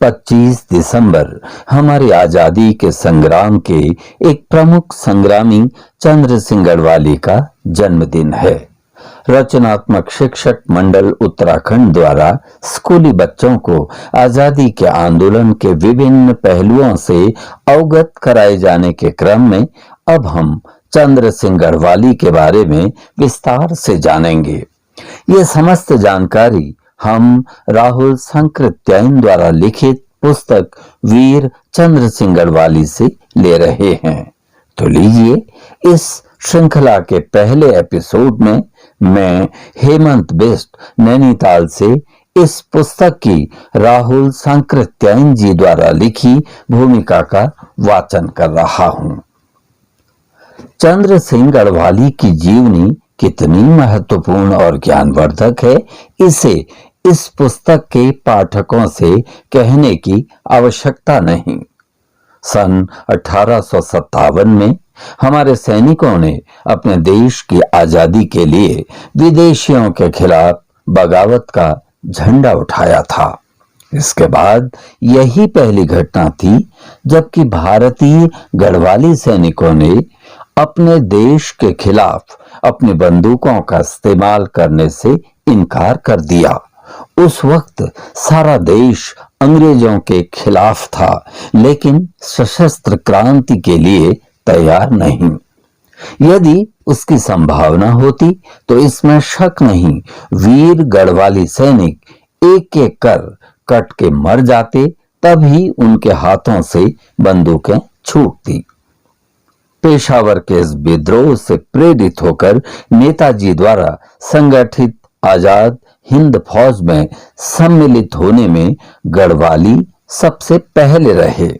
25 दिसंबर हमारी आजादी के संग्राम के एक प्रमुख संग्रामी चंद्र सिंह गढ़वाली का जन्मदिन है। रचनात्मक शिक्षक मंडल उत्तराखंड द्वारा स्कूली बच्चों को आजादी के आंदोलन के विभिन्न पहलुओं से अवगत कराए जाने के क्रम में अब हम चंद्र सिंह गढ़वाली के बारे में विस्तार से जानेंगे। ये समस्त जानकारी हम राहुल संकृत्यायन द्वारा लिखित पुस्तक वीर चंद्र सिंह गढ़वाली से ले रहे हैं। तो लीजिए, इस श्रृंखला के पहले एपिसोड में मैं हेमंत बिष्ट नैनीताल से इस पुस्तक की राहुल संकृत्यायन जी द्वारा लिखी भूमिका का वाचन कर रहा हूं। चंद्र सिंह गढ़वाली की जीवनी कितनी महत्वपूर्ण और ज्ञानवर्धक है, इसे इस पुस्तक के पाठकों से कहने की आवश्यकता नहीं। सन 1857 में हमारे सैनिकों ने अपने देश की आजादी के लिए विदेशियों के खिलाफ बगावत का झंडा उठाया था। इसके बाद यही पहली घटना थी जबकि भारतीय गढ़वाली सैनिकों ने अपने देश के खिलाफ अपनी बंदूकों का इस्तेमाल करने से इनकार कर दिया। उस वक्त सारा देश अंग्रेजों के खिलाफ था, लेकिन सशस्त्र क्रांति के लिए तैयार नहीं। यदि उसकी संभावना होती तो इसमें शक नहीं, वीर गढ़वाली सैनिक एक एक कर कट के मर जाते, तभी उनके हाथों से बंदूकें छूटती। पेशावर के इस विद्रोह से प्रेरित होकर नेताजी द्वारा संगठित आजाद हिंद फौज में सम्मिलित होने में गढ़वाली सबसे पहले रहे।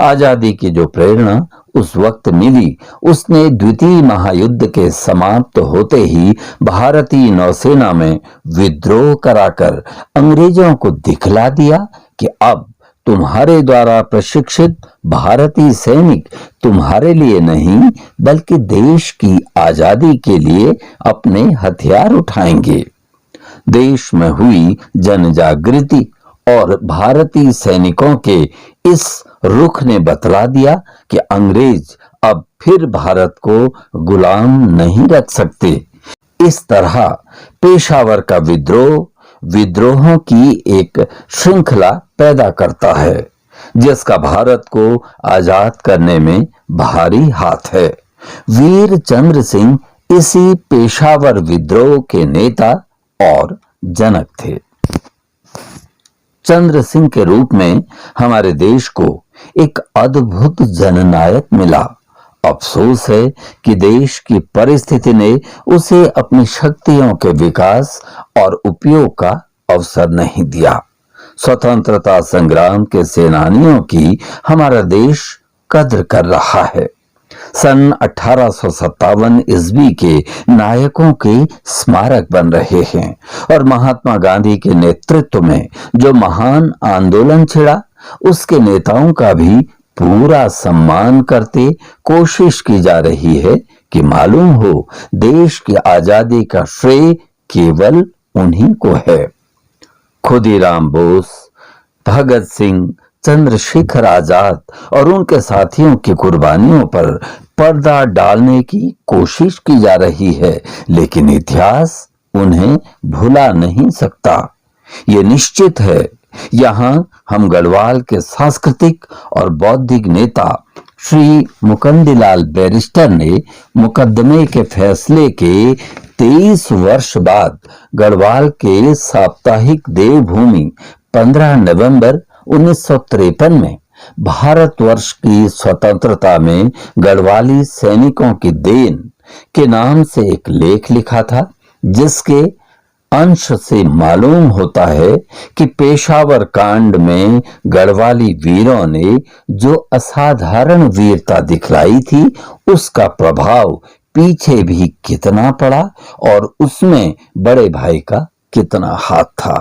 आजादी की जो प्रेरणा उस वक्त मिली, उसने द्वितीय महायुद्ध के समाप्त होते ही भारतीय नौसेना में विद्रोह कराकर अंग्रेजों को दिखला दिया कि अब तुम्हारे द्वारा प्रशिक्षित भारतीय सैनिक तुम्हारे लिए नहीं बल्कि देश की आजादी के लिए अपने हथियार उठाएंगे। देश में हुई जनजागृति और भारतीय सैनिकों के इस रुख ने बतला दिया कि अंग्रेज अब फिर भारत को गुलाम नहीं रख सकते। इस तरह पेशावर का विद्रोह विद्रोहों की एक श्रृंखला पैदा करता है, जिसका भारत को आजाद करने में भारी हाथ है। वीर चंद्र सिंह इसी पेशावर विद्रोह के नेता और जनक थे। चंद्र सिंह के रूप में हमारे देश को एक अद्भुत जननायक मिला। अफसोस है कि देश की परिस्थिति ने उसे अपनी शक्तियों के विकास और उपयोग का अवसर नहीं दिया। स्वतंत्रता संग्राम के सेनानियों की हमारा देश कद्र कर रहा है। सन 1857 ईस्वी के नायकों के स्मारक बन रहे हैं और महात्मा गांधी के नेतृत्व में जो महान आंदोलन छिड़ा, उसके नेताओं का भी पूरा सम्मान करते कोशिश की जा रही है कि मालूम हो देश की आजादी का श्रेय केवल उन्हीं को है। खुदीराम बोस, भगत सिंह, चंद्रशेखर आजाद और उनके साथियों की कुर्बानियों पर पर्दा डालने की कोशिश की जा रही है, लेकिन इतिहास उन्हें भुला नहीं सकता। ये निश्चित है। यहाँ हम गढ़वाल के सांस्कृतिक और बौद्धिक नेता श्री मुकंदीलाल बैरिस्टर ने मुकदमे के फैसले के 23 वर्ष बाद गढ़वाल के साप्ताहिक देवभूमि 15 नवंबर 1953 में भारतवर्ष की स्वतंत्रता में गढ़वाली सैनिकों की देन के नाम से एक लेख लिखा था, जिसके अंश से मालूम होता है कि पेशावर कांड में गढ़वाली वीरों ने जो असाधारण वीरता दिखलाई थी, उसका प्रभाव पीछे भी कितना पड़ा और उसमें बड़े भाई का कितना हाथ था।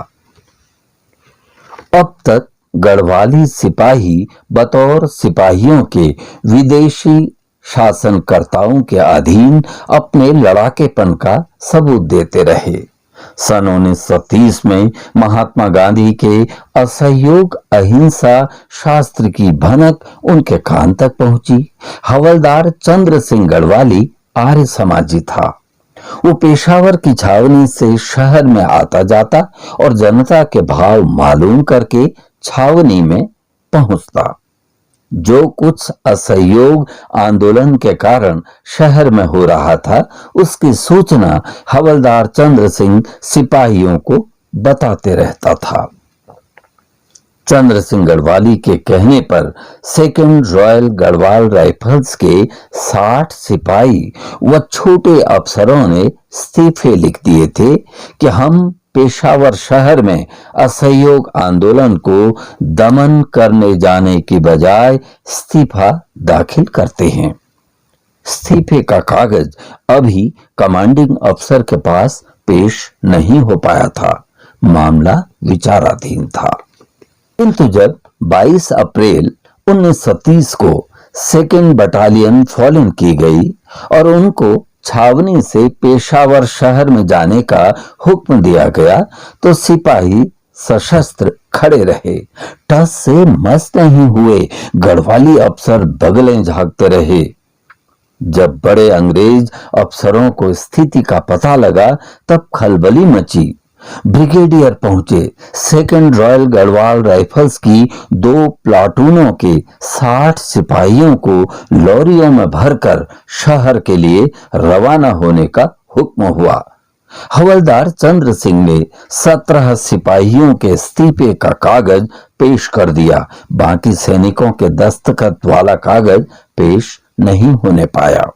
अब तक गढ़वाली सिपाही बतौर सिपाहियों के विदेशी शासनकर्ताओं के अधीन अपने लड़ाकेपन का सबूत देते रहे। सन 1930 में महात्मा गांधी के असहयोग अहिंसा शास्त्र की भनक उनके कान तक पहुंची। हवलदार चंद्र सिंह गढ़वाली आर्य समाजी था। वो पेशावर की छावनी से शहर में आता जाता और जनता के भाव मालूम करके छावनी में पहुंचता। जो कुछ असहयोग आंदोलन के कारण शहर में हो रहा था, उसकी सूचना हवलदार चंद्र सिंह सिपाहियों को बताते रहता था। चंद्र सिंह गढ़वाली के कहने पर सेकंड रॉयल गढ़वाल राइफल्स के 60 सिपाही व छोटे अफसरों ने इस्तीफे लिख दिए थे कि हम पेशावर शहर में असहयोग आंदोलन को दमन करने जाने की बजाय इस्तीफा दाखिल करते हैं। इस्तीफे का कागज अभी कमांडिंग अफसर के पास पेश नहीं हो पाया था। मामला विचाराधीन था। किंतु जब 22 अप्रैल 1930 को सेकेंड बटालियन फॉलन की गई और उनको छावनी से पेशावर शहर में जाने का हुक्म दिया गया, तो सिपाही सशस्त्र खड़े रहे, टस से मस नहीं हुए। गढ़वाली अफसर बगलें झांकते रहे। जब बड़े अंग्रेज अफसरों को स्थिति का पता लगा, तब खलबली मची। ब्रिगेडियर पहुंचे। सेकंड रॉयल गढ़वाल राइफल्स की 2 प्लाटूनों के 60 सिपाहियों को लॉरियों में भरकर शहर के लिए रवाना होने का हुक्म हुआ। हवलदार चंद्र सिंह ने 17 सिपाहियों के इस्तीफे का कागज पेश कर दिया। बाकी सैनिकों के दस्तखत वाला कागज पेश नहीं होने पाया।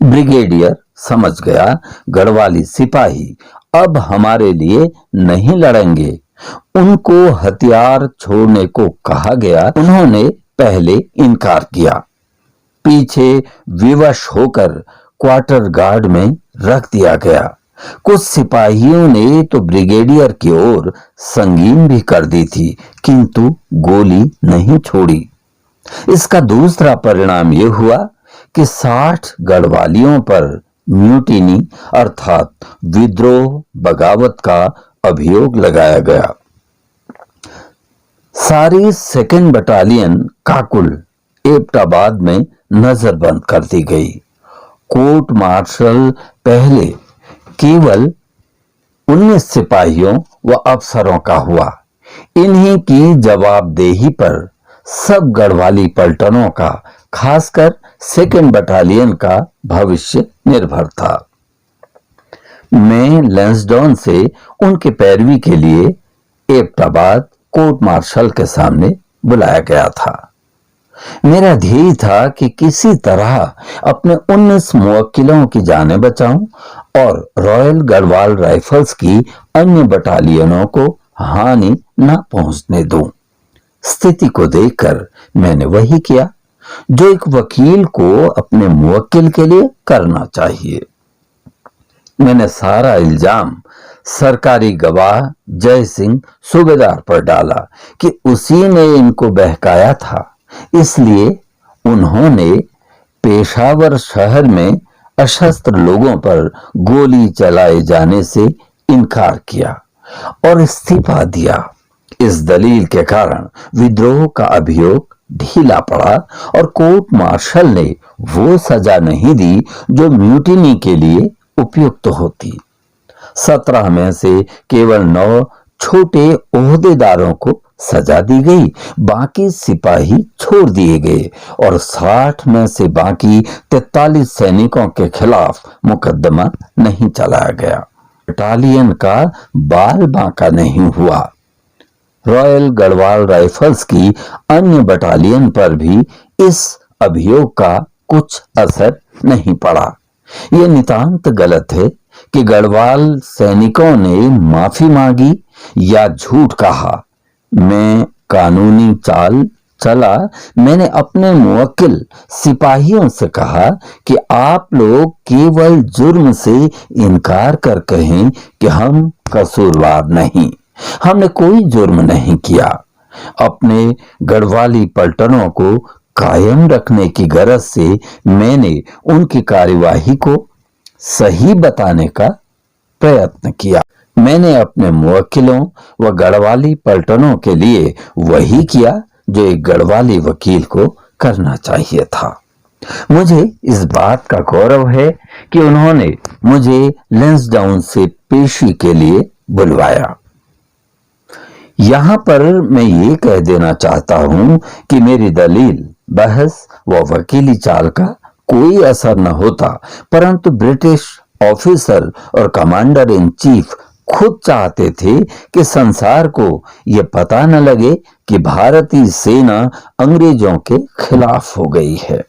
ब्रिगेडियर समझ गया, गढ़वाली सिपाही अब हमारे लिए नहीं लड़ेंगे। उनको हथियार छोड़ने को कहा गया। उन्होंने पहले इनकार किया। पीछे विवश होकर क्वार्टर गार्ड में रख दिया गया। कुछ सिपाहियों ने तो ब्रिगेडियर की ओर संगीन भी कर दी थी, किंतु गोली नहीं छोड़ी। इसका दूसरा परिणाम यह हुआ कि 60 गढ़वालियों पर म्यूटिनी अर्थात विद्रोह बगावत का अभियोग लगाया गया। सारी सेकेंड बटालियन काकुल एबटाबाद में नजरबंद कर दी गई। कोर्ट मार्शल पहले केवल 19 सिपाहियों व अफसरों का हुआ। इन्हीं की जवाबदेही पर सब गढ़वाली पलटनों का, खासकर सेकेंड बटालियन का भविष्य निर्भर था। मैं लैंसडाउन से उनके पैरवी के लिए एबटाबाद कोर्ट मार्शल के सामने बुलाया गया था। मेरा ध्येय था कि किसी तरह अपने 19 मुवक्किलों की जानें बचाऊं और रॉयल गढ़वाल राइफल्स की अन्य बटालियनों को हानि न पहुंचने दूं। स्थिति को देखकर मैंने वही किया जो एक वकील को अपने मुवक्किल के लिए करना चाहिए। मैंने सारा इल्जाम सरकारी गवाह जय सिंह सूबेदार पर डाला कि उसी ने इनको बहकाया था। इसलिए उन्होंने पेशावर शहर में अशस्त्र लोगों पर गोली चलाए जाने से इनकार किया और इस्तीफा दिया। इस दलील के कारण विद्रोह का अभियोग ढीला पड़ा और कोर्ट मार्शल ने वो सजा नहीं दी जो म्यूटिनी के लिए उपयुक्त होती। 17 में से केवल 9 छोटे ओहदेदारों को सजा दी गई, बाकी सिपाही छोड़ दिए गए और 60 में से बाकी 43 सैनिकों के खिलाफ मुकदमा नहीं चलाया गया। बटालियन का बाल बांका नहीं हुआ। रॉयल गढ़वाल राइफल्स की अन्य बटालियन पर भी इस अभियोग का कुछ असर नहीं पड़ा। यह नितांत गलत है कि गढ़वाल सैनिकों ने माफी मांगी या झूठ कहा। मैं कानूनी चाल चला। मैंने अपने मुवक्किल सिपाहियों से कहा कि आप लोग केवल जुर्म से इनकार कर कहें कि हम कसूरवार नहीं, हमने कोई जुर्म नहीं किया। अपने गढ़वाली पलटनों को कायम रखने की गरज से मैंने उनकी कार्यवाही को सही बताने का प्रयत्न किया। मैंने अपने मुवक्किलों व गढ़वाली पलटनों के लिए वही किया जो एक गढ़वाली वकील को करना चाहिए था। मुझे इस बात का गौरव है कि उन्होंने मुझे लैंसडाउन से पेशी के लिए बुलवाया। यहां पर मैं ये कह देना चाहता हूं कि मेरी दलील, बहस व वकीली चाल का कोई असर न होता, परंतु ब्रिटिश ऑफिसर और कमांडर इन चीफ खुद चाहते थे कि संसार को यह पता न लगे कि भारतीय सेना अंग्रेजों के खिलाफ हो गई है।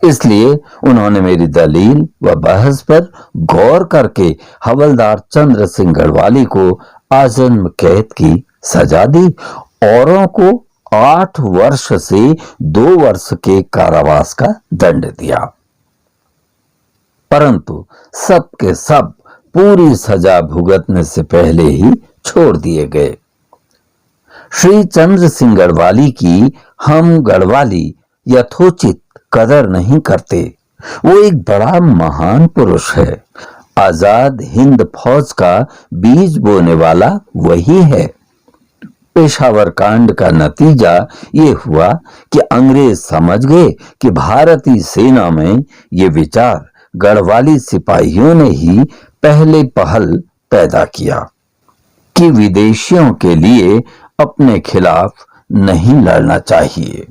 इसलिए उन्होंने मेरी दलील व बहस पर गौर करके हवलदार चंद्र सिंह गढ़वाली को आजन्म कैद की सजा दी, औरों को 8 वर्ष से 2 वर्ष के कारावास का दंड दिया। परंतु सब के सब पूरी सजा भुगतने से पहले ही छोड़ दिए गए। श्री चंद्र सिंह गढ़वाली की हम गढ़वाली यथोचित कदर नहीं करते। वो एक बड़ा महान पुरुष है। आजाद हिंद फौज का बीज बोने वाला वही है। पेशावर कांड का नतीजा ये हुआ कि अंग्रेज समझ गए कि भारतीय सेना में ये विचार गढ़वाली सिपाहियों ने ही पहले पहल पैदा किया कि विदेशियों के लिए अपने खिलाफ नहीं लड़ना चाहिए।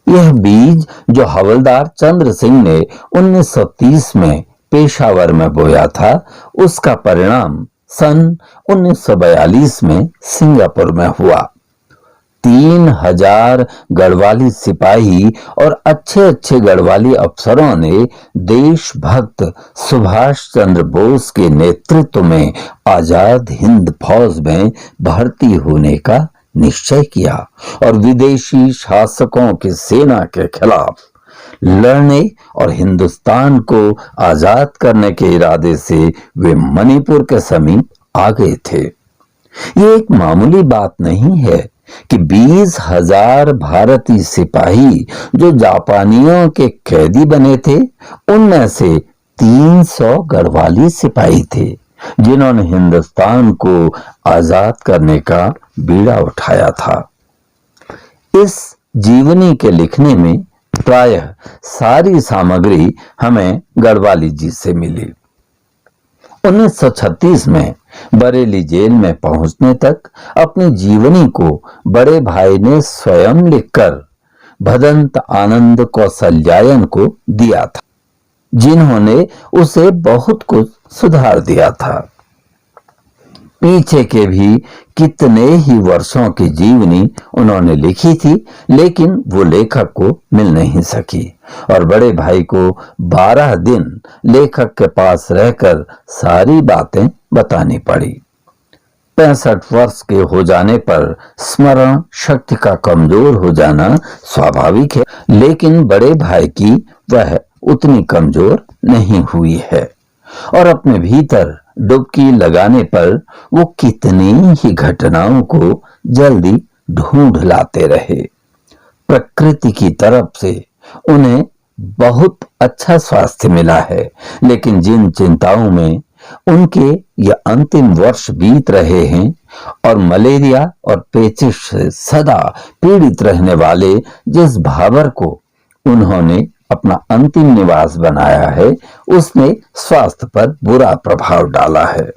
यह बीज जो हवलदार चंद्र सिंह ने 1930 में पेशावर में बोया था, उसका परिणाम सन 1942 में सिंगापुर में हुआ। 3000 गढ़वाली सिपाही और अच्छे गढ़वाली अफसरों ने देशभक्त सुभाष चंद्र बोस के नेतृत्व में आजाद हिंद फौज में भर्ती होने का निश्चय किया और विदेशी शासकों की सेना के खिलाफ लड़ने और हिंदुस्तान को आजाद करने के इरादे से वे मणिपुर के समीप आ गए थे। ये एक मामूली बात नहीं है कि 20,000 भारतीय सिपाही जो जापानियों के कैदी बने थे, उनमें से 300 गढ़वाली सिपाही थे जिन्होंने हिंदुस्तान को आजाद करने का बीड़ा उठाया था। इस जीवनी के लिखने में प्रायः सारी सामग्री हमें गढ़वाली जी से मिली। 1936 में बरेली जेल में पहुंचने तक अपनी जीवनी को बड़े भाई ने स्वयं लिखकर भदंत आनंद कौशल्यायन को दिया था, जिन्होंने उसे बहुत कुछ सुधार दिया था। पीछे के भी कितने ही वर्षों की जीवनी उन्होंने लिखी थी, लेकिन वो लेखक को मिल नहीं सकी और बड़े भाई को 12 दिन लेखक के पास रहकर सारी बातें बतानी पड़ी। 65 वर्ष के हो जाने पर स्मरण शक्ति का कमजोर हो जाना स्वाभाविक है, लेकिन बड़े भाई की वह उतनी कमजोर नहीं हुई है और अपने भीतर डुबकी लगाने पर वो कितनी ही घटनाओं को जल्दी ढूंढ लाते रहे। प्रकृति की तरफ से उन्हें बहुत अच्छा स्वास्थ्य मिला है, लेकिन जिन चिंताओं में उनके ये अंतिम वर्ष बीत रहे हैं और मलेरिया और पेचिश से सदा पीड़ित रहने वाले जिस भाबर को उन्होंने अपना अंतिम निवास बनाया है, उसने स्वास्थ्य पर बुरा प्रभाव डाला है।